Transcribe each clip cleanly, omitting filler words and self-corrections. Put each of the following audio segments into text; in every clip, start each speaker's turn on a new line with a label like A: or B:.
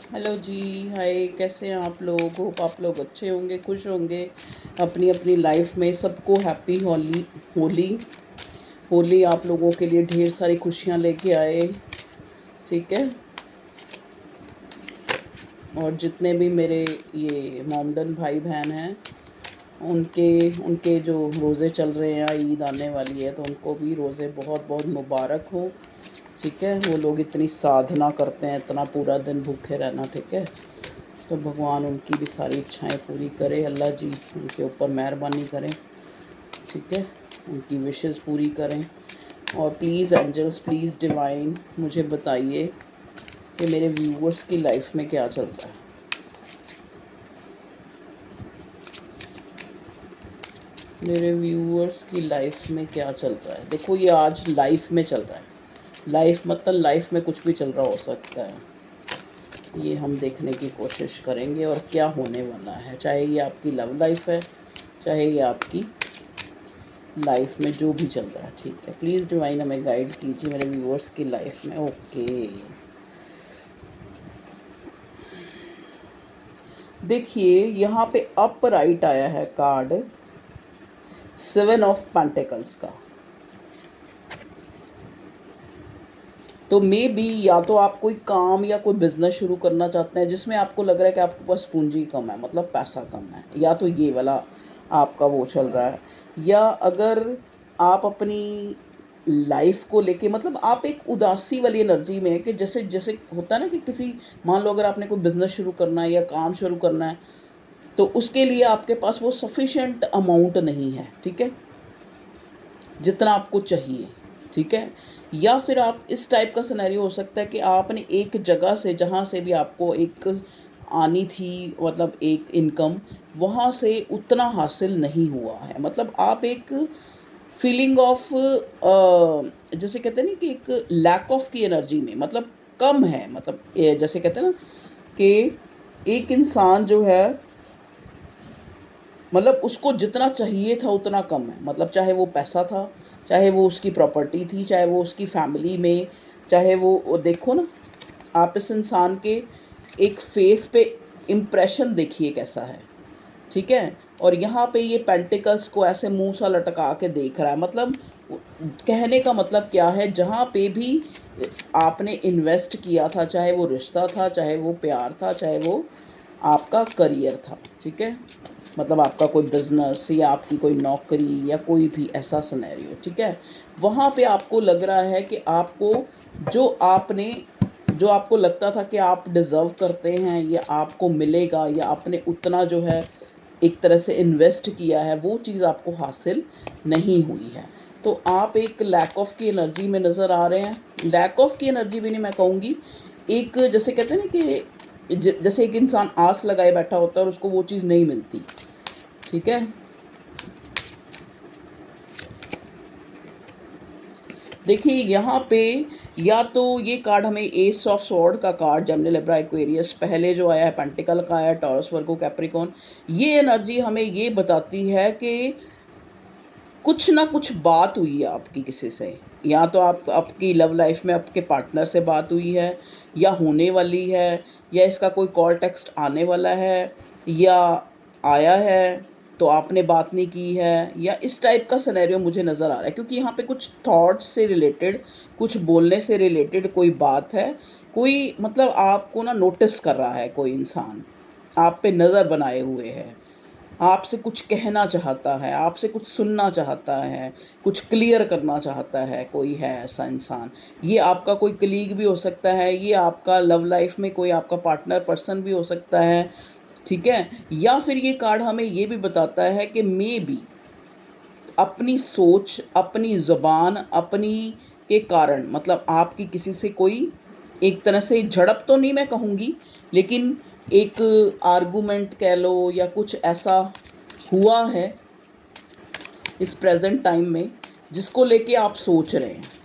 A: Hello जी। हाय, कैसे हैं आप लोग? होप आप लोग अच्छे होंगे, खुश होंगे अपनी अपनी लाइफ में। सबको हैप्पी होली। होली होली आप लोगों के लिए ढेर सारी खुशियां लेके आए। ठीक है। और जितने भी मेरे ये मोमडन भाई बहन हैं, उनके उनके जो रोज़े चल रहे हैं, ईद आने वाली है, तो उनको भी रोज़े बहुत बहुत मुबारक हो। ठीक है। वो लोग इतनी साधना करते हैं, इतना पूरा दिन भूखे रहना। ठीक है। तो भगवान उनकी भी सारी इच्छाएं पूरी करे, अल्लाह जी उनके ऊपर मेहरबानी करें। ठीक है। उनकी विशेस पूरी करें। और प्लीज़ एंजल्स, प्लीज़ डिवाइन, मुझे बताइए कि मेरे व्यूवर्स की लाइफ में क्या चल रहा है। मेरे व्यूवर्स की लाइफ में क्या चल रहा है। देखो, ये आज लाइफ में चल रहा है। लाइफ मतलब लाइफ में कुछ भी चल रहा हो सकता है। ये हम देखने की कोशिश करेंगे और क्या होने वाला है। चाहे ये आपकी लव लाइफ है, चाहे ये आपकी लाइफ में जो भी चल रहा है। ठीक है। प्लीज़ डिवाइन हमें गाइड कीजिए मेरे व्यूअर्स की लाइफ में। ओके। देखिए, यहाँ पे अप राइट आया है कार्ड 7 ऑफ पेंटिकल्स का। तो मे बी या तो आप कोई काम या कोई बिजनेस शुरू करना चाहते हैं जिसमें आपको लग रहा है कि आपके पास पूंजी कम है, मतलब पैसा कम है, या तो ये वाला आपका वो चल रहा है। या अगर आप अपनी लाइफ को लेके, मतलब आप एक उदासी वाली एनर्जी में है कि जैसे जैसे होता है ना कि किसी, मान लो अगर आपने कोई बिजनेस शुरू करना है या काम शुरू करना है, तो उसके लिए आपके पास वो सफिशेंट अमाउंट नहीं है। ठीक है। जितना आपको चाहिए। ठीक है। या फिर आप इस टाइप का सिनेरियो हो सकता है कि आपने एक जगह से, जहाँ से भी आपको एक आनी थी, मतलब एक इनकम, वहाँ से उतना हासिल नहीं हुआ है। मतलब आप एक फीलिंग ऑफ, जैसे कहते हैं ना कि एक लैक ऑफ की एनर्जी में, मतलब कम है। मतलब जैसे कहते हैं ना कि एक इंसान जो है, मतलब उसको जितना चाहिए था उतना कम है। मतलब चाहे वो पैसा था, चाहे वो उसकी प्रॉपर्टी थी, चाहे वो उसकी फैमिली में, चाहे वो देखो ना, आप इस इंसान के एक फेस पे इम्प्रेशन देखिए कैसा है। ठीक है। और यहाँ पे ये पेंटिकल्स को ऐसे मुंह सा लटका के देख रहा है। मतलब कहने का मतलब क्या है, जहाँ पे भी आपने इन्वेस्ट किया था, चाहे वो रिश्ता था, चाहे वो प्यार था, चाहे वो आपका करियर था। ठीक है। मतलब आपका कोई बिजनेस या आपकी कोई नौकरी या कोई भी ऐसा सिनेरियो। ठीक है। वहाँ पे आपको लग रहा है कि आपको जो आपने, जो आपको लगता था कि आप डिज़र्व करते हैं या आपको मिलेगा, या आपने उतना जो है एक तरह से इन्वेस्ट किया है, वो चीज़ आपको हासिल नहीं हुई है। तो आप एक लैक ऑफ की एनर्जी में नज़र आ रहे हैं। लैक ऑफ की एनर्जी भी नहीं मैं कहूँगी, एक जैसे कहते हैं ना कि जैसे एक इंसान आस लगाए बैठा होता है और उसको वो चीज़ नहीं मिलती। ठीक है। देखिए यहाँ पे, या तो ये कार्ड हमें एस ऑफ स्वॉर्ड का कार्ड, जेमिनी लिब्रा एक्वेरियस, पहले जो आया है पेंटिकल का आया, टॉरस वर्गो कैप्रिकॉन, ये एनर्जी हमें ये बताती है कि कुछ ना कुछ बात हुई है आपकी किसी से। या तो आप आपकी लव लाइफ में आपके पार्टनर से बात हुई है, या होने वाली है, या इसका कोई कॉल टेक्स्ट आने वाला है, या आया है तो आपने बात नहीं की है, या इस टाइप का सिनेरियो मुझे नज़र आ रहा है। क्योंकि यहाँ पे कुछ थॉट्स से रिलेटेड, कुछ बोलने से रिलेटेड कोई बात है। कोई मतलब आपको ना नोटिस कर रहा है, कोई इंसान आप पे नज़र बनाए हुए है, आपसे कुछ कहना चाहता है, आपसे कुछ सुनना चाहता है, कुछ क्लियर करना चाहता है। कोई है ऐसा इंसान। ये आपका कोई कलीग भी हो सकता है, ये आपका लव लाइफ में कोई आपका पार्टनर पर्सन भी हो सकता है। ठीक है। या फिर ये कार्ड हमें ये भी बताता है कि मे बी अपनी सोच, अपनी ज़ुबान, अपनी के कारण, मतलब आपकी किसी से कोई एक तरह से झड़प तो नहीं मैं कहूँगी, लेकिन एक आर्गुमेंट कह लो या कुछ ऐसा हुआ है इस प्रेजेंट टाइम में, जिसको लेके आप सोच रहे हैं।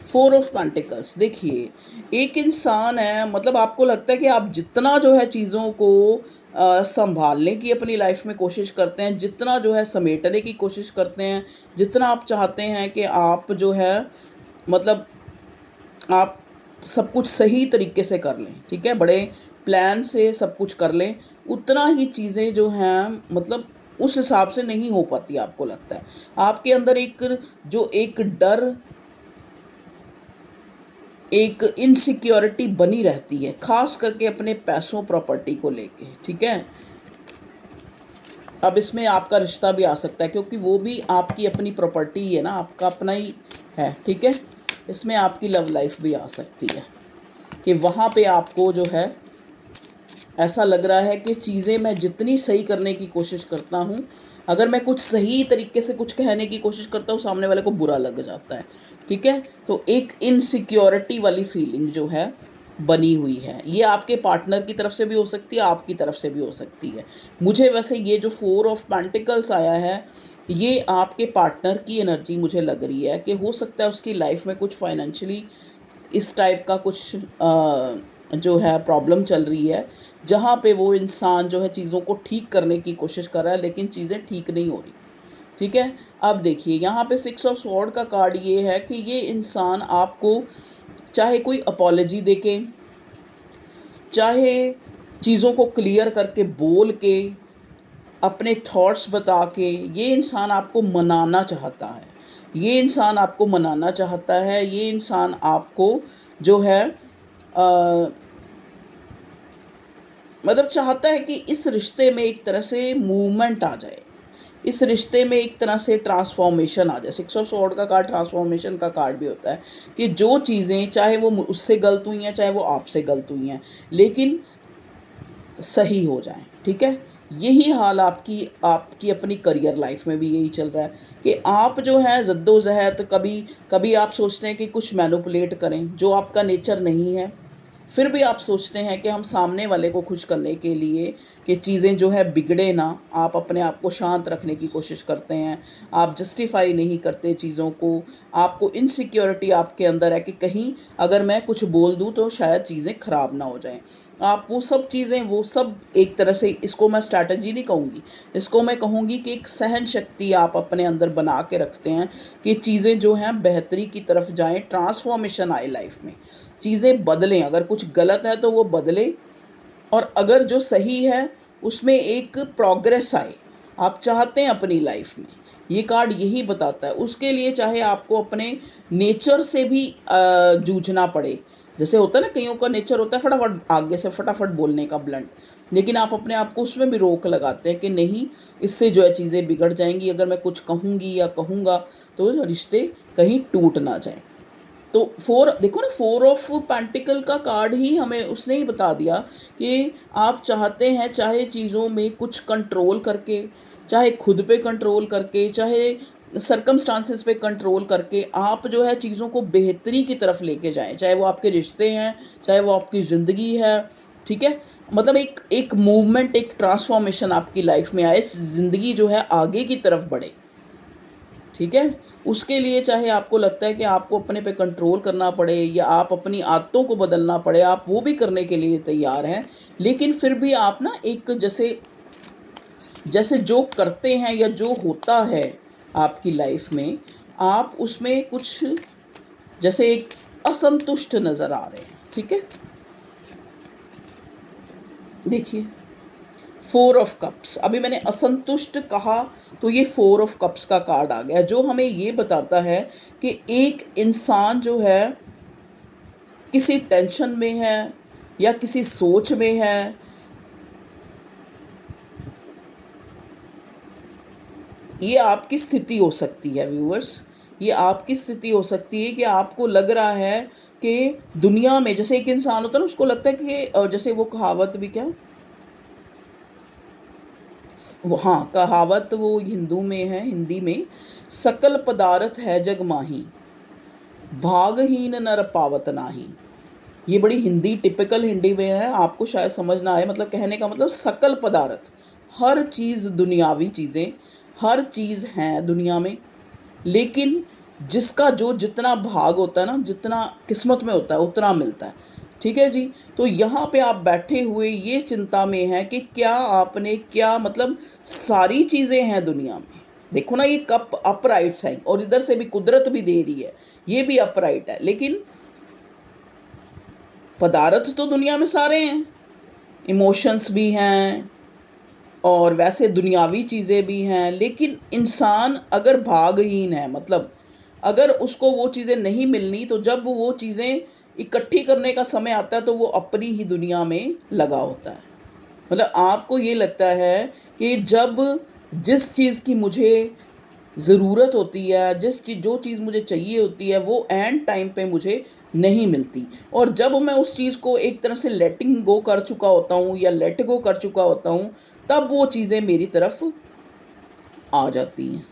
A: 4 ऑफ पेंटिकल्स, देखिए एक इंसान है, मतलब आपको लगता है कि आप जितना जो है चीज़ों को संभालने की अपनी लाइफ में कोशिश करते हैं, जितना जो है समेटने की कोशिश करते हैं, जितना आप चाहते हैं कि आप जो है, मतलब आप सब कुछ सही तरीके से कर लें, ठीक है, बड़े प्लान से सब कुछ कर लें, उतना ही चीज़ें जो हैं मतलब उस हिसाब से नहीं हो पाती, आपको लगता है। आपके अंदर एक डर, एक इनसिक्योरिटी बनी रहती है, ख़ास करके अपने पैसों, प्रॉपर्टी को लेके, ठीक है। अब इसमें आपका रिश्ता भी आ सकता है, क्योंकि वो भी आपकी अपनी प्रॉपर्टी ही है ना, आपका अपना ही है, ठीक है। इसमें आपकी लव लाइफ भी आ सकती है कि वहाँ पे आपको जो है ऐसा लग रहा है कि चीज़ें मैं जितनी सही करने की कोशिश करता हूँ, अगर मैं कुछ सही तरीके से कुछ कहने की कोशिश करता हूँ, सामने वाले को बुरा लग जाता है, ठीक है। तो एक इनसिक्योरिटी वाली फीलिंग जो है बनी हुई है, ये आपके पार्टनर की तरफ से भी हो सकती है, आपकी तरफ से भी हो सकती है। मुझे वैसे ये जो 4 ऑफ पेंटिकल्स आया है, ये आपके पार्टनर की एनर्जी मुझे लग रही है कि हो सकता है उसकी लाइफ में कुछ फाइनेंशियली इस टाइप का कुछ जो है प्रॉब्लम चल रही है, जहाँ पे वो इंसान जो है चीज़ों को ठीक करने की कोशिश कर रहा है, लेकिन चीज़ें ठीक नहीं हो रही, ठीक है। अब देखिए यहाँ पे 6 ऑफ स्वॉर्ड का कार्ड ये है कि ये इंसान आपको चाहे कोई अपॉलजी दे के, चाहे चीज़ों को क्लियर करके बोल के, अपने थॉट्स बता के, ये इंसान आपको मनाना चाहता है, ये इंसान आपको मनाना चाहता है, ये इंसान आपको जो है मतलब चाहता है कि इस रिश्ते में एक तरह से मूवमेंट आ जाए, इस रिश्ते में एक तरह से ट्रांसफॉर्मेशन आ जाए। 6 ऑफ स्वॉर्ड का कार्ड ट्रांसफॉर्मेशन का कार्ड भी होता है कि जो चीज़ें चाहे वो उससे गलत हुई हैं, चाहे वो आपसे गलत हुई हैं, लेकिन सही हो जाएं, ठीक है। यही हाल आपकी आपकी अपनी करियर लाइफ में भी यही चल रहा है कि आप जो है जद्दोजहद, कभी कभी आप सोचते हैं कि कुछ मैनिपुलेट करें जो आपका नेचर नहीं है, फिर भी आप सोचते हैं कि हम सामने वाले को खुश करने के लिए कि चीज़ें जो है बिगड़े ना, आप अपने आप को शांत रखने की कोशिश करते हैं, आप जस्टिफाई नहीं करते चीज़ों को, आपको इनसिक्योरिटी आपके अंदर है कि कहीं अगर मैं कुछ बोल दूँ तो शायद चीज़ें ख़राब ना हो जाएं। आप वो सब चीज़ें, वो सब एक तरह से, इसको मैं स्ट्रैटेजी नहीं कहूँगी, इसको मैं कहूँगी कि एक सहन शक्ति आप अपने अंदर बना के रखते हैं कि चीज़ें जो हैं बेहतरी की तरफ जाएं, ट्रांसफॉर्मेशन आए लाइफ में, चीज़ें बदलें, अगर कुछ गलत है तो वो बदले, और अगर जो सही है उसमें एक प्रोग्रेस आए, आप चाहते हैं अपनी लाइफ में, ये कार्ड यही बताता है। उसके लिए चाहे आपको अपने नेचर से भी जूझना पड़े, जैसे होता है ना, कईयों का नेचर होता है फटाफट आगे से फटाफट बोलने का, ब्लंट, लेकिन आप अपने आप को उसमें भी रोक लगाते हैं कि नहीं, इससे जो है चीज़ें बिगड़ जाएंगी, अगर मैं कुछ कहूँगी या कहूँगा तो रिश्ते कहीं टूट ना जाए। तो देखो ना, 4 ऑफ पेंटिकल का कार्ड ही हमें उसने ही बता दिया कि आप चाहते हैं, चाहे चीज़ों में कुछ कंट्रोल करके, चाहे खुद पे कंट्रोल करके, चाहे सरकमस्टांसेस पे कंट्रोल करके, आप जो है चीज़ों को बेहतरी की तरफ लेके जाएं, चाहे वो आपके रिश्ते हैं, चाहे वो आपकी ज़िंदगी है, ठीक है। मतलब एक एक मूवमेंट, एक ट्रांसफॉर्मेशन आपकी लाइफ में आए, ज़िंदगी जो है आगे की तरफ बढ़े, ठीक है। उसके लिए चाहे आपको लगता है कि आपको अपने पे कंट्रोल करना पड़े या आप अपनी आदतों को बदलना पड़े, आप वो भी करने के लिए तैयार हैं, लेकिन फिर भी आप ना एक जैसे जैसे जो करते हैं या जो होता है आपकी लाइफ में, आप उसमें कुछ जैसे एक असंतुष्ट नज़र आ रहे हैं, ठीक है। देखिए 4 ऑफ कप्स, अभी मैंने असंतुष्ट कहा तो ये 4 ऑफ कप्स का कार्ड आ गया, जो हमें ये बताता है कि एक इंसान जो है किसी टेंशन में है या किसी सोच में है। ये आपकी स्थिति हो सकती है व्यूअर्स, ये आपकी स्थिति हो सकती है कि आपको लग रहा है कि दुनिया में, जैसे एक इंसान होता है ना, उसको लगता है कि जैसे वो कहावत भी क्या, हाँ कहावत वो हिंदू में है, हिंदी में, सकल पदार्थ है जग माही, भागहीन नर पावत नाही। ये बड़ी हिंदी, टिपिकल हिंदी में है, आपको शायद समझ ना आए, मतलब कहने का मतलब सकल पदार्थ, हर चीज़, दुनियावी चीज़ें हर चीज़ हैं दुनिया में, लेकिन जिसका जो जितना भाग होता है ना, जितना किस्मत में होता है उतना मिलता है, ठीक है जी। तो यहाँ पे आप बैठे हुए ये चिंता में हैं कि क्या आपने, क्या मतलब सारी चीज़ें हैं दुनिया में, देखो ना ये कप अपराइट्स है और इधर से भी कुदरत भी दे रही है, ये भी अपराइट है, लेकिन पदार्थ तो दुनिया में सारे हैं, इमोशंस भी हैं और वैसे दुनियावी चीज़ें भी हैं, लेकिन इंसान अगर भागहीन है, मतलब अगर उसको वो चीज़ें नहीं मिलनी, तो जब वो चीज़ें इकट्ठी करने का समय आता है तो वो अपनी ही दुनिया में लगा होता है। मतलब आपको ये लगता है कि जब जिस चीज़ की मुझे ज़रूरत होती है, जो चीज़ मुझे चाहिए होती है, वो एंड टाइम पे मुझे नहीं मिलती, और जब मैं उस चीज़ को एक तरह से लेटिंग गो कर चुका होता हूँ या लेट गो कर चुका होता हूँ, तब वो चीज़ें मेरी तरफ आ जाती हैं।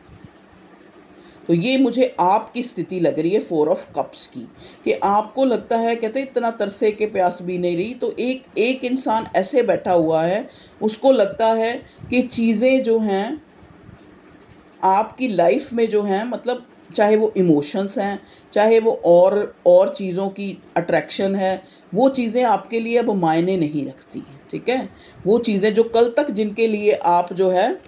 A: तो ये मुझे आपकी स्थिति लग रही है 4 ऑफ कप्स की, कि आपको लगता है, कहते इतना तरसे के प्यास भी नहीं रही। तो एक एक इंसान ऐसे बैठा हुआ है, उसको लगता है कि चीज़ें जो हैं आपकी लाइफ में जो हैं, मतलब चाहे वो इमोशंस हैं, चाहे वो और चीज़ों की अट्रैक्शन है, वो चीज़ें आपके लिए अब मायने नहीं रखती हैं, ठीक है? वो चीज़ें जो कल तक जिनके लिए आप जो है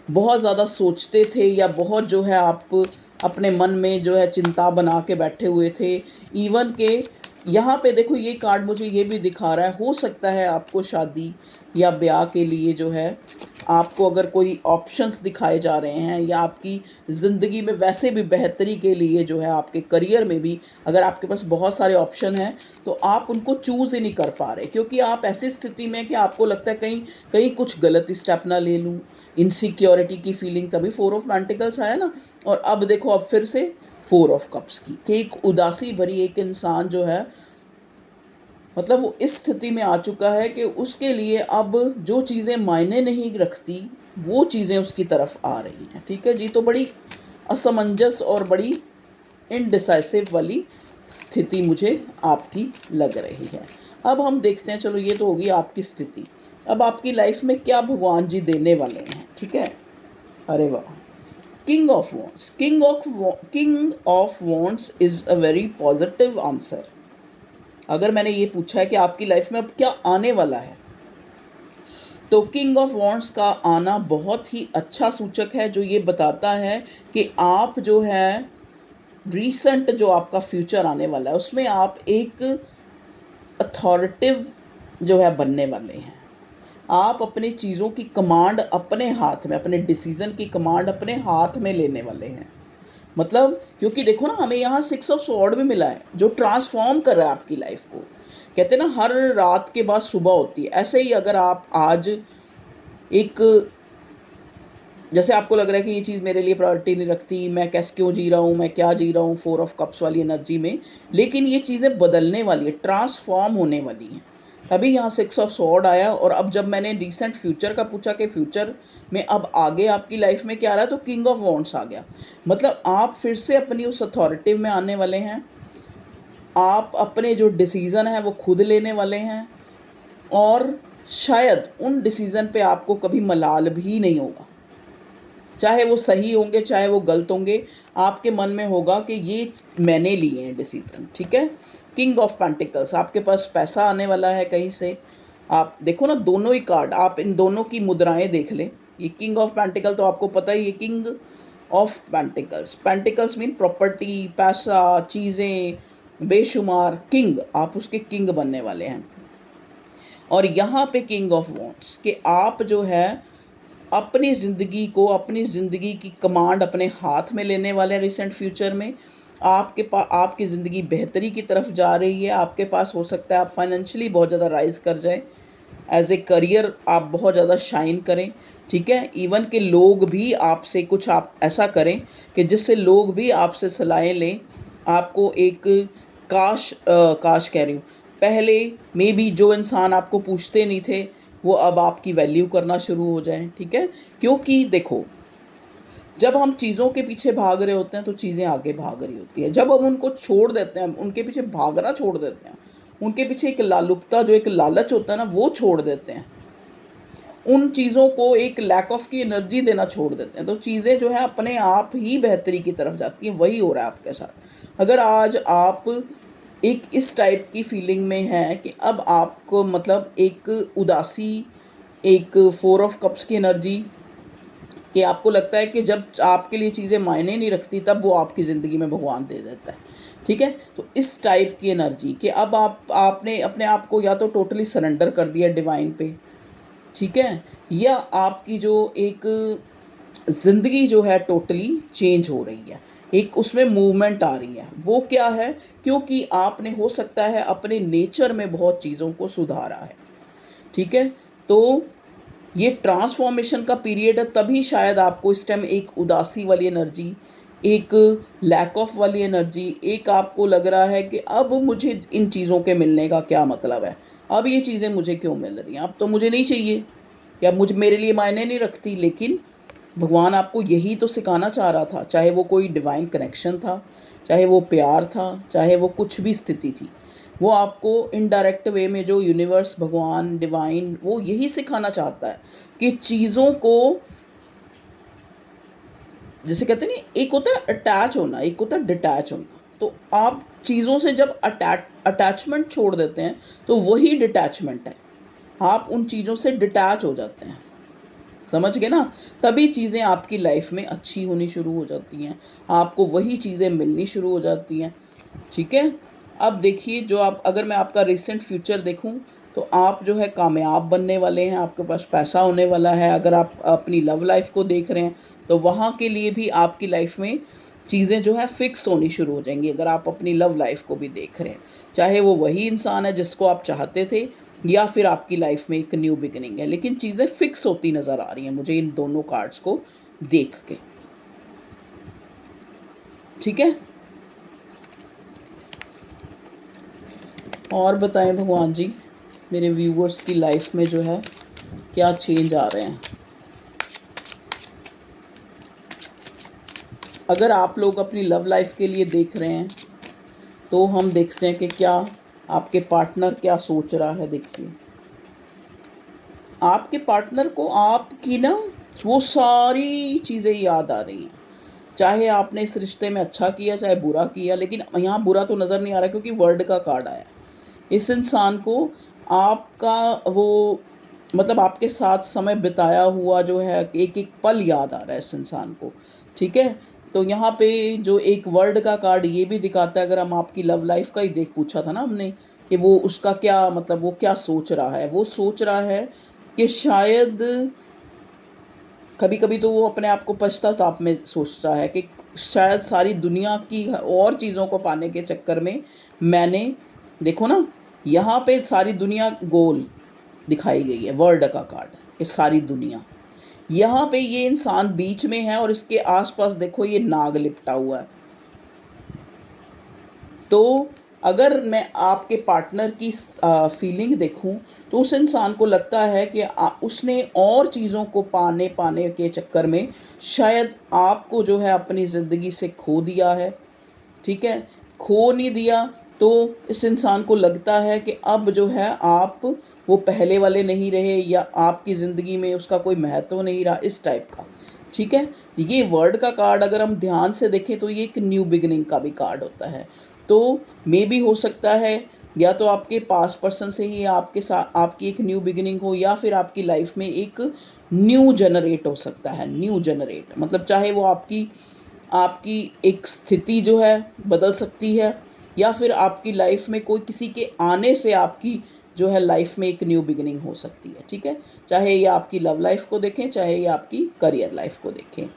A: बहुत ज़्यादा सोचते थे, या बहुत जो है आप अपने मन में जो है चिंता बना के बैठे हुए थे, इवन के यहाँ पे देखो ये कार्ड मुझे ये भी दिखा रहा है, हो सकता है आपको शादी या ब्याह के लिए जो है आपको अगर कोई ऑप्शंस दिखाए जा रहे हैं, या आपकी ज़िंदगी में वैसे भी बेहतरी के लिए जो है आपके करियर में भी अगर आपके पास बहुत सारे ऑप्शन हैं, तो आप उनको चूज़ ही नहीं कर पा रहे, क्योंकि आप ऐसी स्थिति में कि आपको लगता है कहीं कहीं कुछ गलत स्टेप ना ले लूँ, इनसिक्योरिटी की फीलिंग, तभी 4 ऑफ पेंटिकल्स आया ना। और अब देखो, अब फिर से 4 ऑफ कप्स की, कि एक उदासी भरी एक इंसान जो है, मतलब वो इस स्थिति में आ चुका है कि उसके लिए अब जो चीज़ें मायने नहीं रखती, वो चीज़ें उसकी तरफ आ रही हैं, ठीक है जी। तो बड़ी असमंजस और बड़ी इनडिसाइसिव वाली स्थिति मुझे आपकी लग रही है। अब हम देखते हैं, चलो ये तो होगी आपकी स्थिति, अब आपकी लाइफ में क्या भगवान जी देने वाले हैं, ठीक है। अरे वाह, king of wands, king of wands is a very positive answer. अगर मैंने ये पूछा है कि आपकी लाइफ में अब क्या आने वाला है, तो किंग ऑफ वॉन्ड्स का आना बहुत ही अच्छा सूचक है, जो ये बताता है कि आप जो है रीसेंट जो आपका फ्यूचर आने वाला है, उसमें आप एक अथॉरिटिव जो है बनने वाले हैं। आप अपनी चीज़ों की कमांड अपने हाथ में, अपने डिसीज़न की कमांड अपने हाथ में लेने वाले हैं। मतलब क्योंकि देखो ना, हमें यहाँ 6 ऑफ स्वॉर्ड भी मिला है, जो ट्रांसफॉर्म कर रहा है आपकी लाइफ को। कहते हैं ना, हर रात के बाद सुबह होती है, ऐसे ही अगर आप आज एक, जैसे आपको लग रहा है कि ये चीज़ मेरे लिए प्रायोरिटी नहीं रखती, मैं कैसे क्यों जी रहा हूँ, मैं क्या जी रहा हूँ 4 ऑफ कप्स वाली एनर्जी में, लेकिन ये चीज़ें बदलने वाली है, ट्रांसफॉर्म होने वाली हैं। तभी यहाँ 6 ऑफ स्वॉर्ड आया। और अब जब मैंने रिसेंट फ्यूचर का पूछा कि फ्यूचर में अब आगे आपकी लाइफ में क्या आ रहा है, तो किंग ऑफ वॉन्ड्स आ गया। मतलब आप फिर से अपनी उस अथॉरिटी में आने वाले हैं, आप अपने जो डिसीज़न हैं वो खुद लेने वाले हैं, और शायद उन डिसीज़न पे आपको कभी मलाल भी नहीं होगा, चाहे वो सही होंगे चाहे वो गलत होंगे, आपके मन में होगा कि ये मैंने लिए हैं डिसीज़न, ठीक है। किंग ऑफ पेंटिकल्स, आपके पास पैसा आने वाला है कहीं से। आप देखो ना, दोनों ही कार्ड, आप इन दोनों की मुद्राएं देख लें। ये किंग ऑफ पेंटिकल तो आपको पता ही है, king of pentacles, pentacles mean property, पैसा, चीज़ें, बेशुमार, किंग, आप उसके किंग बनने वाले हैं। और यहाँ पे किंग ऑफ वॉन्ड्स, कि आप जो है अपनी ज़िंदगी को, अपनी ज़िंदगी की कमांड अपने हाथ में लेने वाले हैं रिसेंट फ्यूचर में। आपकी ज़िंदगी बेहतरी की तरफ जा रही है। आपके पास हो सकता है आप फाइनेंशियली बहुत ज़्यादा राइज़ कर जाए, एज ए करियर आप बहुत ज़्यादा शाइन करें, ठीक है। इवन के लोग भी आपसे कुछ आप ऐसा करें कि जिससे लोग भी आपसे सलाहें लें, आपको एक काश कह रही हूँ, पहले मे बी जो इंसान आपको पूछते नहीं थे, वो अब आपकी वैल्यू करना शुरू हो जाएं, ठीक है। क्योंकि देखो, जब हम चीज़ों के पीछे भाग रहे होते हैं तो चीज़ें आगे भाग रही होती है। जब हम उनको छोड़ देते हैं, उनके पीछे भागना छोड़ देते हैं, उनके पीछे एक लालुपता, जो एक लालच होता है ना, वो छोड़ देते हैं, उन चीज़ों को एक लैक ऑफ की एनर्जी देना छोड़ देते हैं, तो चीज़ें जो है अपने आप ही बेहतरी की तरफ जाती हैं। वही हो रहा है आपके साथ। अगर आज आप एक इस टाइप की फीलिंग में हैं कि अब आपको, मतलब एक उदासी, एक 4 ऑफ कप्स की एनर्जी, कि आपको लगता है कि जब आपके लिए चीज़ें मायने नहीं रखती तब वो आपकी ज़िंदगी में भगवान दे देता है, ठीक है। तो इस टाइप की एनर्जी कि अब आपने अपने आप को या तो टोटली सरेंडर कर दिया डिवाइन पे, ठीक है, या आपकी जो एक ज़िंदगी जो है टोटली चेंज हो रही है, एक उसमें मूवमेंट आ रही है। वो क्या है? क्योंकि आपने हो सकता है अपने नेचर में बहुत चीज़ों को सुधारा है, ठीक है। तो ये ट्रांसफॉर्मेशन का पीरियड है, तभी शायद आपको इस टाइम एक उदासी वाली एनर्जी, एक लैक ऑफ वाली एनर्जी, एक आपको लग रहा है कि अब मुझे इन चीज़ों के मिलने का क्या मतलब है, अब ये चीज़ें मुझे क्यों मिल रही हैं, अब तो मुझे नहीं चाहिए, या मुझे मेरे लिए मायने नहीं रखती। लेकिन भगवान आपको यही तो सिखाना चाह रहा था, चाहे वो कोई डिवाइन कनेक्शन था, चाहे वो प्यार था, चाहे वो कुछ भी स्थिति थी, वो आपको इनडायरेक्ट वे में जो यूनिवर्स, भगवान, डिवाइन, वो यही सिखाना चाहता है कि चीज़ों को, जैसे कहते हैं ना, एक होता है अटैच होना, एक होता है डिटैच होना। तो आप चीज़ों से जब अटैचमेंट छोड़ देते हैं तो वही डिटैचमेंट है, आप उन चीज़ों से डिटैच हो जाते हैं, समझ गए ना। तभी चीज़ें आपकी लाइफ में अच्छी होनी शुरू हो जाती हैं, आपको वही चीज़ें मिलनी शुरू हो जाती हैं, ठीक है। अब देखिए, जो आप, अगर मैं आपका रिसेंट फ्यूचर देखूं तो आप जो है कामयाब बनने वाले हैं, आपके पास पैसा होने वाला है। अगर आप अपनी लव लाइफ को देख रहे हैं तो वहाँ के लिए भी आपकी लाइफ में चीज़ें जो है फिक्स होनी शुरू हो जाएंगी। अगर आप अपनी लव लाइफ को भी देख रहे हैं, चाहे वो वही इंसान है जिसको आप चाहते थे, या फिर आपकी लाइफ में एक न्यू बिगिनिंग है, लेकिन चीज़ें फिक्स होती नज़र आ रही हैं मुझे इन दोनों कार्ड्स को देख के, ठीक है। और बताएं भगवान जी, मेरे व्यूवर्स की लाइफ में जो है क्या चेंज आ रहे हैं। अगर आप लोग अपनी लव लाइफ के लिए देख रहे हैं तो हम देखते हैं कि क्या आपके पार्टनर क्या सोच रहा है। देखिए, आपके पार्टनर को आपकी ना वो सारी चीज़ें याद आ रही हैं, चाहे आपने इस रिश्ते में अच्छा किया चाहे बुरा किया। लेकिन यहाँ बुरा तो नज़र नहीं आ रहा क्योंकि वर्ल्ड का कार्ड आया है। इस इंसान को आपका वो, मतलब आपके साथ समय बिताया हुआ जो है एक एक पल याद आ रहा है इस इंसान को, ठीक है। तो यहाँ पे जो एक वर्ल्ड का कार्ड ये भी दिखाता है, अगर हम आपकी लव लाइफ का ही देख, पूछा था ना हमने कि वो उसका क्या मतलब, वो क्या सोच रहा है। वो सोच रहा है कि शायद कभी कभी तो वो अपने आप को पश्चाताप में सोचता है कि शायद सारी दुनिया की और चीज़ों को पाने के चक्कर में मैंने, देखो ना, यहाँ पे सारी दुनिया गोल दिखाई गई है, वर्ल्ड का कार्ड, ये सारी दुनिया, यहाँ पे ये इंसान बीच में है और इसके आसपास देखो ये नाग लिपटा हुआ है। तो अगर मैं आपके पार्टनर की फीलिंग देखूं तो उस इंसान को लगता है कि उसने और चीज़ों को पाने पाने के चक्कर में शायद आपको जो है अपनी ज़िंदगी से खो दिया है, ठीक है। खो नहीं दिया तो इस इंसान को लगता है कि अब जो है आप वो पहले वाले नहीं रहे, या आपकी ज़िंदगी में उसका कोई महत्व नहीं रहा, इस टाइप का, ठीक है। ये वर्ड का कार्ड अगर हम ध्यान से देखें तो ये एक न्यू बिगिनिंग का भी कार्ड होता है। तो मे भी हो सकता है या तो आपके पास पर्सन से ही आपके साथ आपकी एक न्यू बिगिनिंग हो, या फिर आपकी लाइफ में एक न्यू जनरेट हो सकता है। न्यू जनरेट मतलब चाहे वो आपकी आपकी एक स्थिति जो है बदल सकती है, या फिर आपकी लाइफ में कोई किसी के आने से आपकी जो है लाइफ में एक न्यू बिगिनिंग हो सकती है, ठीक है। चाहे ये आपकी लव लाइफ को देखें, चाहे ये आपकी करियर लाइफ को देखें।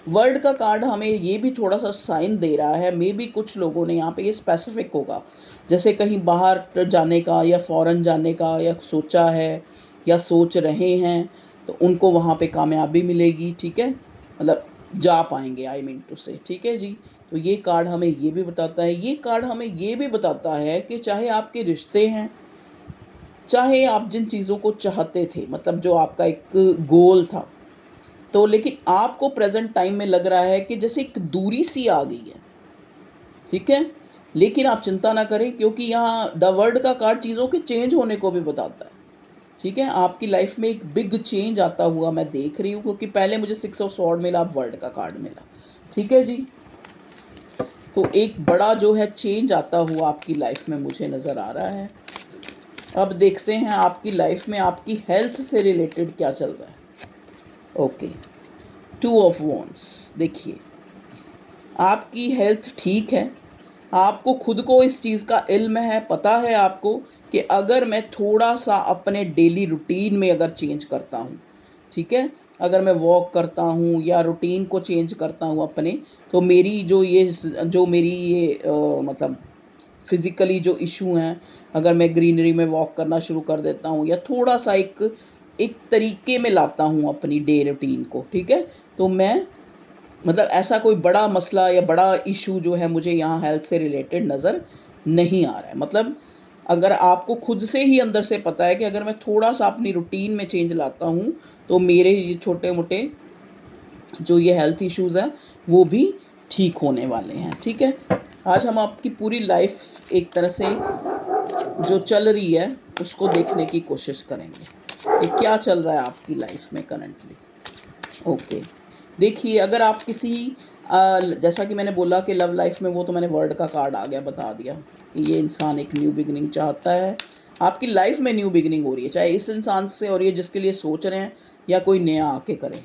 A: वर्ल्ड का कार्ड हमें ये भी थोड़ा सा साइन दे रहा है, मे बी कुछ लोगों ने यहाँ पे ये स्पेसिफिक होगा, जैसे कहीं बाहर जाने का या फॉरेन जाने का या सोचा है या सोच रहे हैं, तो उनको वहाँ पे कामयाबी मिलेगी, ठीक है, मतलब जा पाएंगे, आई मीन टू से, ठीक है जी। तो ये कार्ड हमें ये भी बताता है, ये कार्ड हमें ये भी बताता है कि चाहे आपके रिश्ते हैं, चाहे आप जिन चीज़ों को चाहते थे, मतलब जो आपका एक गोल था, तो लेकिन आपको प्रेजेंट टाइम में लग रहा है कि जैसे एक दूरी सी आ गई है, ठीक है। लेकिन आप चिंता ना करें क्योंकि यहाँ द वर्ल्ड का कार्ड चीज़ों के चेंज होने को भी बताता है, ठीक है। आपकी लाइफ में एक बिग चेंज आता हुआ मैं देख रही हूँ, क्योंकि पहले मुझे 6 ऑफ स्वॉर्ड मिला, अब वर्ल्ड का कार्ड मिला, ठीक है जी। तो एक बड़ा जो है चेंज आता हुआ आपकी लाइफ में मुझे नज़र आ रहा है। अब देखते हैं आपकी लाइफ में आपकी हेल्थ से रिलेटेड क्या चल रहा है। ओके। Two of wands. देखिए, आपकी हेल्थ ठीक है, आपको खुद को इस चीज़ का इल्म है, पता है आपको कि अगर मैं थोड़ा-सा अपने डेली रूटीन में अगर चेंज करता हूँ, ठीक है? अगर मैं वॉक करता हूँ या रूटीन को चेंज करता हूँ अपने, तो मेरी जो मेरी ये मतलब फिज़िकली जो इश्यू हैं, अगर मैं ग्रीनरी में वॉक करना शुरू कर देता हूँ या थोड़ा-सा एक एक तरीके में लाता हूँ अपनी डे रूटीन को, ठीक है? तो मैं मतलब ऐसा कोई बड़ा मसला या बड़ा इश्यू जो है मुझे यहाँ हेल्थ से रिलेटेड नज़र नहीं आ रहा है। मतलब अगर आपको खुद से ही अंदर से पता है कि अगर मैं थोड़ा-सा अपनी रूटीन में चेंज लाता हूँ, तो मेरे ये छोटे-मोटे जो ये हेल्थ इश्यूज़ हैं, वो भी ठीक होने वाले हैं, ठीक है? आज हम आपकी पूरी लाइफ़ एक तरह से जो चल रही है, उसको देखने की कोशिश करेंगे कि क्या चल रहा है आपकी लाइफ़ में करंटली। ओके, देखिए, अगर आप किसी जैसा कि मैंने बोला कि लव लाइफ में, वो तो मैंने वर्ड का कार्ड आ गया बता दिया कि ये इंसान एक न्यू बिगिनिंग चाहता है। आपकी लाइफ में न्यू बिगिनिंग हो रही है, चाहे इस इंसान से हो रही है जिसके लिए सोच रहे हैं या कोई नया आके करे।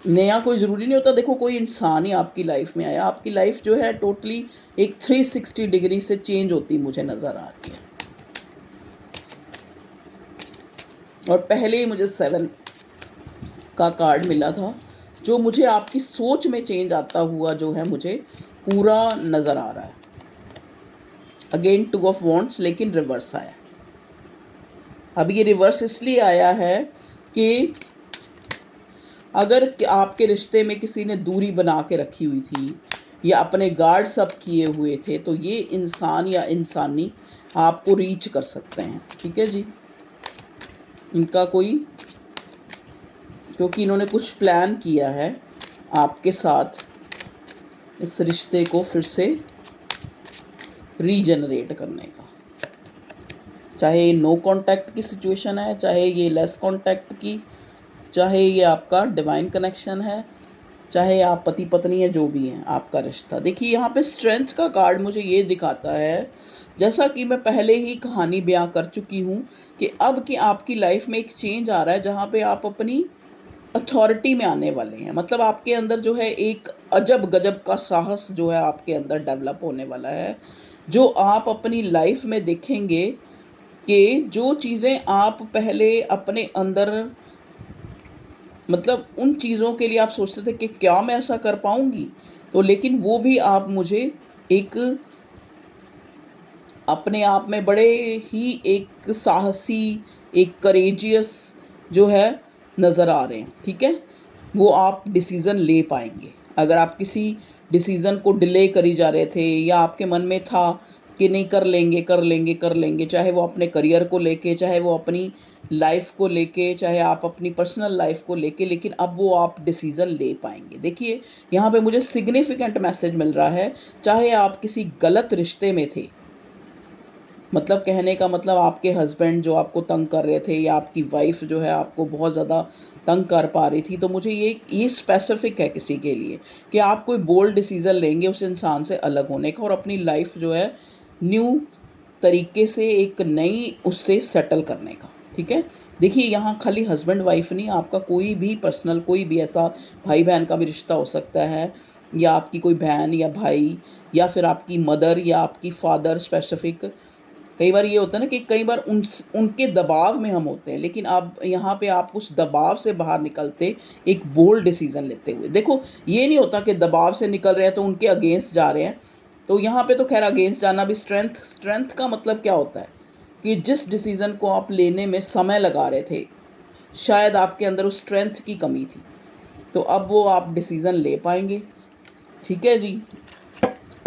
A: नया कोई ज़रूरी नहीं होता, देखो कोई इंसान ही आपकी लाइफ में आया, आपकी लाइफ जो है टोटली एक 360 डिग्री से चेंज होती मुझे नज़र आ रही है। और पहले ही मुझे 7 का कार्ड मिला था, जो मुझे आपकी सोच में चेंज आता हुआ जो है मुझे पूरा नज़र आ रहा है। अगेन 2 ऑफ वॉन्ड्स, लेकिन रिवर्स आया। अब ये रिवर्स इसलिए आया है कि अगर आपके रिश्ते में किसी ने दूरी बना के रखी हुई थी या अपने गार्ड्स अप किए हुए थे, तो ये इंसान या इंसानी आपको रीच कर सकते हैं, ठीक है जी। इनका कोई, क्योंकि इन्होंने कुछ प्लान किया है आपके साथ इस रिश्ते को फिर से रीजनरेट करने का। चाहे ये नो कांटेक्ट की सिचुएशन है, चाहे ये लेस कांटेक्ट की, चाहे ये आपका डिवाइन कनेक्शन है, चाहे आप पति पत्नी है, जो भी हैं आपका रिश्ता। देखिए, यहाँ पे स्ट्रेंथ का कार्ड मुझे ये दिखाता है, जैसा कि मैं पहले ही कहानी बयां कर चुकी हूँ, कि अब की आपकी लाइफ में एक चेंज आ रहा है जहाँ पे आप अपनी अथॉरिटी में आने वाले हैं। मतलब आपके अंदर जो है एक अजब गजब का साहस जो है आपके अंदर डेवलप होने वाला है, जो आप अपनी लाइफ में देखेंगे कि जो चीज़ें आप पहले अपने अंदर, मतलब उन चीज़ों के लिए आप सोचते थे कि क्या मैं ऐसा कर पाऊँगी, तो लेकिन वो भी आप मुझे एक अपने आप में बड़े ही एक साहसी, एक करेजियस जो है नज़र आ रहे हैं, ठीक है? वो आप डिसीज़न ले पाएँगे। अगर आप किसी डिसीज़न को डिले करी जा रहे थे या आपके मन में था कि नहीं, कर लेंगे, कर लेंगे, कर लेंगे, चाहे वो अपने करियर को लेके, चाहे वो अपनी लाइफ़ को लेके, चाहे आप अपनी पर्सनल लाइफ़ को लेके, लेकिन अब वो आप डिसीज़न ले पाएँगे। देखिए, यहाँ पे मुझे सिग्निफिकेंट मैसेज मिल रहा है, चाहे आप किसी गलत रिश्ते में थे, मतलब कहने का मतलब आपके हस्बैंड जो आपको तंग कर रहे थे या आपकी वाइफ़ जो है आपको बहुत ज़्यादा तंग कर पा रही थी, तो मुझे ये स्पेसिफ़िक है किसी के लिए कि आप कोई बोल्ड डिसीज़न लेंगे उस इंसान से अलग होने का और अपनी लाइफ़ जो है न्यू तरीके से एक नई उससे सेटल करने का, ठीक है? देखिए, यहाँ खाली हस्बैंड वाइफ़ नहीं, आपका कोई भी पर्सनल, कोई भी ऐसा भाई-बहन का भी रिश्ता हो सकता है, या आपकी कोई बहन या भाई, या फिर आपकी मदर या आपकी फादर स्पेसिफ़िक। कई बार ये होता है ना कि कई बार उनके दबाव में हम होते हैं, लेकिन अब यहाँ पे आप उस दबाव से बाहर निकलते एक बोल्ड डिसीज़न लेते हुए। देखो, ये नहीं होता कि दबाव से निकल रहे हैं तो उनके अगेंस्ट जा रहे हैं, तो यहाँ पे तो ख़ैर अगेंस्ट जाना भी स्ट्रेंथ का मतलब क्या होता है कि जिस डिसीज़न को आप लेने में समय लगा रहे थे, शायद आपके अंदर उस स्ट्रेंथ की कमी थी, तो अब वो आप डिसीज़न ले पाएँगे, ठीक है जी।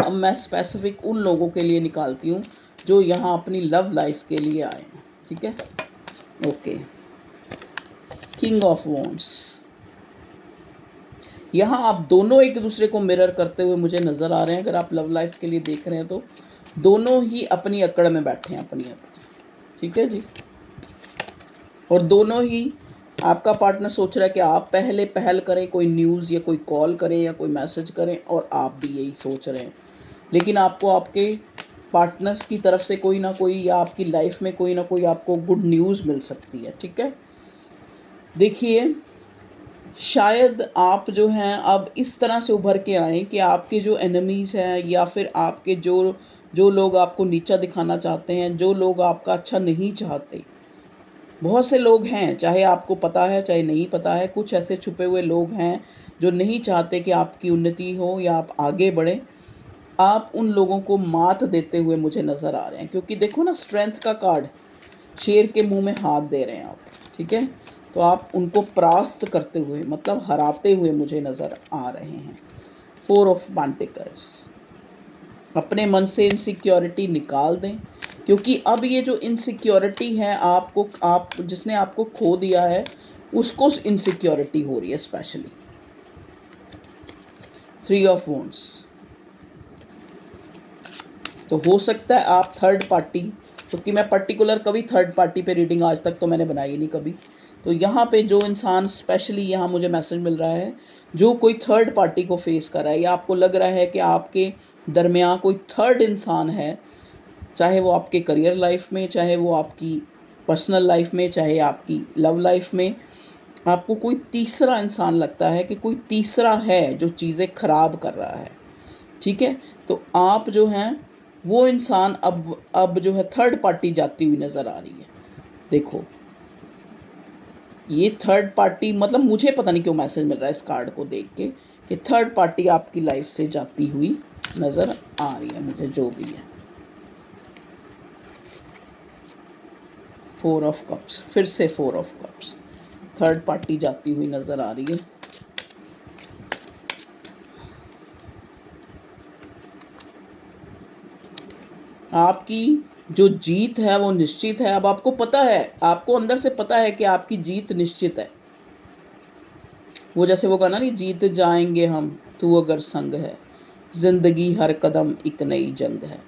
A: अब मैं स्पेसिफ़िक उन लोगों के लिए निकालती हूँ जो यहाँ अपनी लव लाइफ के लिए आए हैं, ठीक है? Okay, king of wands. यहाँ आप दोनों एक दूसरे को मिरर करते हुए मुझे नज़र आ रहे हैं। अगर आप लव लाइफ के लिए देख रहे हैं तो दोनों ही अपनी अकड़ में बैठे हैं अपनी, ठीक है जी। और दोनों ही, आपका पार्टनर सोच रहा है कि आप पहले पहल करें, कोई न्यूज़ या कोई कॉल करें या कोई मैसेज करें, और आप भी यही सोच रहे हैं, लेकिन आपको आपके पार्टनर्स की तरफ से कोई ना कोई, या आपकी लाइफ में कोई ना कोई आपको गुड न्यूज़ मिल सकती है, ठीक है? देखिए, शायद आप जो हैं अब इस तरह से उभर के आएँ कि आपके जो एनिमीज़ हैं या फिर आपके जो जो लोग आपको नीचा दिखाना चाहते हैं, जो लोग आपका अच्छा नहीं चाहते, बहुत से लोग हैं, चाहे आपको पता है, चाहे नहीं पता है, कुछ ऐसे छुपे हुए लोग हैं, जो नहीं चाहते कि आपकी उन्नति हो या आप आगे बढ़ें। आप उन लोगों को मात देते हुए मुझे नज़र आ रहे हैं, क्योंकि देखो ना स्ट्रेंथ का कार्ड, शेर के मुंह में हाथ दे रहे हैं आप, ठीक है। तो आप उनको परास्त करते हुए मतलब हराते हुए मुझे नज़र आ रहे हैं। 4 ऑफ पेंटिकल्स। अपने मन से इनसिक्योरिटी निकाल दें, क्योंकि अब ये जो इनसिक्योरिटी है आपको, आप जिसने आपको खो दिया है उसको इनसिक्योरिटी हो रही है स्पेशली। 3 of wands. तो हो सकता है आप थर्ड पार्टी, क्योंकि मैं पर्टिकुलर कभी थर्ड पार्टी पे रीडिंग आज तक तो मैंने बनाई नहीं कभी। तो यहाँ पे जो इंसान स्पेशली यहाँ मुझे मैसेज मिल रहा है, जो कोई थर्ड पार्टी को फेस कर रहा है या आपको लग रहा है कि आपके दरमियान कोई थर्ड इंसान है, चाहे वो आपके करियर लाइफ में, चाहे वो आपकी पर्सनल लाइफ में, चाहे आपकी लव लाइफ में, आपको कोई तीसरा इंसान लगता है कि कोई तीसरा है जो चीज़ें ख़राब कर रहा है, ठीक है। तो आप जो हैं वो इंसान अब जो है थर्ड पार्टी जाती हुई नज़र आ रही है। देखो ये थर्ड पार्टी मतलब मुझे पता नहीं क्यों मैसेज मिल रहा है इस कार्ड को देख के कि थर्ड पार्टी आपकी लाइफ से जाती हुई नज़र आ रही है मुझे, जो भी है। 4 ऑफ कप्स, फिर से 4 ऑफ कप्स, थर्ड पार्टी जाती हुई नज़र आ रही है। आपकी जो जीत है वो निश्चित है। अब आपको पता है, आपको अंदर से पता है कि आपकी जीत निश्चित है। वो जैसे वो गाना नहीं, जीत जाएंगे हम तू अगर संग है, जिंदगी हर कदम एक नई जंग है।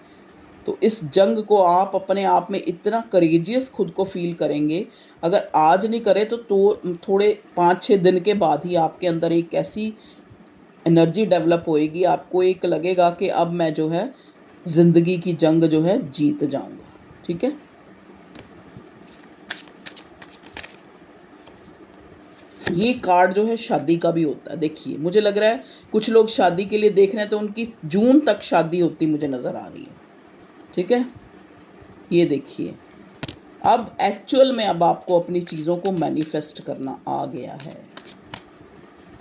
A: तो इस जंग को आप अपने आप में इतना करेजियस खुद को फील करेंगे, अगर आज नहीं करे तो थोड़े 5-6 दिन के बाद ही आपके अंदर एक ऐसी एनर्जी डेवलप होएगी, आपको एक लगेगा कि अब मैं जो है ज़िंदगी की जंग जो है जीत जाऊंगा, ठीक है। ये कार्ड जो है शादी का भी होता है। देखिए मुझे लग रहा है कुछ लोग शादी के लिए देख रहे हैं तो उनकी जून तक शादी होती मुझे नज़र आ रही है, ठीक है। ये देखिए अब एक्चुअल में अब आपको अपनी चीज़ों को मैनिफेस्ट करना आ गया है।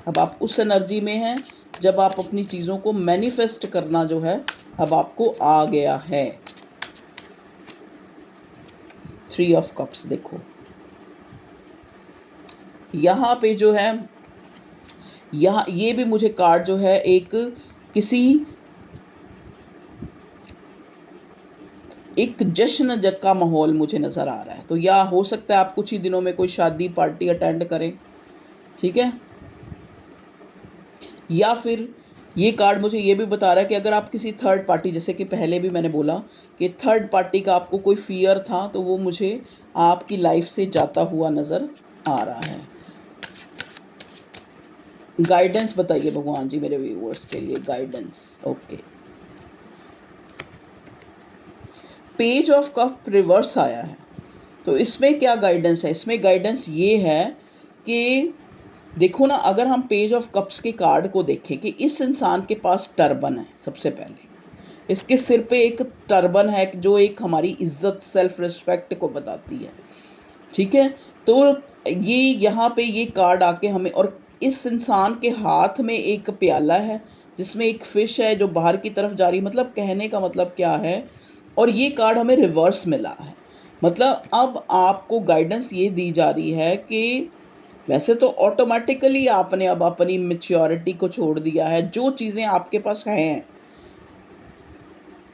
A: अब आप उस एनर्जी में हैं जब आप अपनी चीज़ों को मैनिफेस्ट करना जो है अब आपको आ गया है। 3 ऑफ कप्स। देखो यहाँ पे जो है, यहाँ ये भी मुझे कार्ड जो है एक किसी एक जश्न जग का माहौल मुझे नज़र आ रहा है। तो या हो सकता है आप कुछ ही दिनों में कोई शादी पार्टी अटेंड करें, ठीक है। या फिर ये कार्ड मुझे ये भी बता रहा है कि अगर आप किसी थर्ड पार्टी, जैसे कि पहले भी मैंने बोला कि थर्ड पार्टी का आपको कोई फियर था, तो वो मुझे आपकी लाइफ से जाता हुआ नज़र आ रहा है। गाइडेंस बताइए भगवान जी मेरे व्यूअर्स के लिए, guidance. Okay, page of cup reverse आया है, तो इसमें क्या गाइडेंस है? इसमें गाइडेंस ये है कि देखो ना, अगर हम पेज ऑफ कप्स के कार्ड को देखें कि इस इंसान के पास टर्बन है, सबसे पहले इसके सिर पे एक टर्बन है जो एक हमारी इज्जत, सेल्फ रिस्पेक्ट को बताती है, ठीक है। तो ये यहाँ पे ये कार्ड आके हमें, और इस इंसान के हाथ में एक प्याला है जिसमें एक फिश है जो बाहर की तरफ जा रही, मतलब कहने का मतलब क्या है, और ये कार्ड हमें रिवर्स मिला है। मतलब अब आपको गाइडेंस ये दी जा रही है कि वैसे तो ऑटोमेटिकली आपने अब अपनी मैच्योरिटी को छोड़ दिया है, जो चीज़ें आपके पास हैं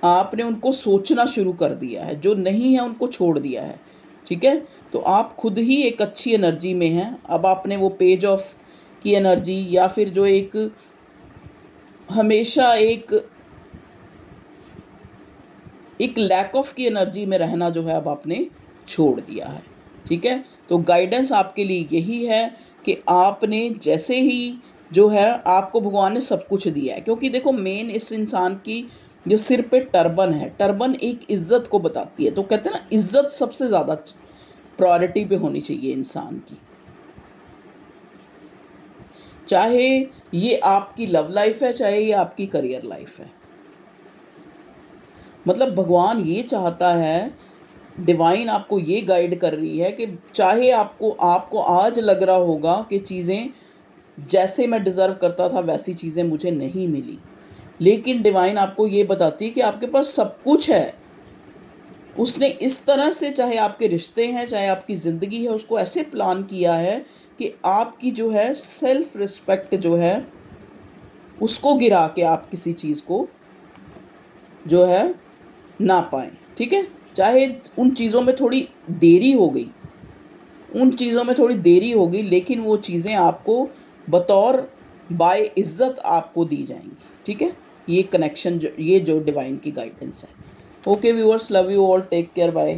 A: आपने उनको सोचना शुरू कर दिया है, जो नहीं है उनको छोड़ दिया है, ठीक है। तो आप खुद ही एक अच्छी एनर्जी में हैं। अब आपने वो पेज ऑफ की एनर्जी या फिर जो एक हमेशा एक लैक ऑफ की एनर्जी में रहना जो है अब आपने छोड़ दिया है, ठीक है। तो गाइडेंस आपके लिए यही है कि आपने जैसे ही जो है आपको भगवान ने सब कुछ दिया है, क्योंकि देखो मेन इस इंसान की जो सिर पे टर्बन है, टर्बन एक इज्जत को बताती है। तो कहते हैं ना, इज्जत सबसे ज़्यादा प्रायोरिटी पे होनी चाहिए इंसान की। चाहे ये आपकी लव लाइफ है, चाहे ये आपकी करियर लाइफ है। मतलब भगवान ये चाहता है, डिवाइन आपको ये गाइड कर रही है कि चाहे आपको आपको आज लग रहा होगा कि चीज़ें जैसे मैं डिज़र्व करता था वैसी चीज़ें मुझे नहीं मिली, लेकिन डिवाइन आपको ये बताती है कि आपके पास सब कुछ है। उसने इस तरह से, चाहे आपके रिश्ते हैं, चाहे आपकी ज़िंदगी है, उसको ऐसे प्लान किया है कि आपकी जो है सेल्फ रिस्पेक्ट जो है उसको गिरा के आप किसी चीज़ को जो है ना पाएँ, ठीक है? चाहे उन चीज़ों में थोड़ी देरी हो गई, लेकिन वो चीज़ें आपको बतौर बाइज़्ज़त आपको दी जाएँगी, ठीक है? ये कनेक्शन, जो ये जो डिवाइन की गाइडेंस है। Okay viewers, love you all, take care, bye.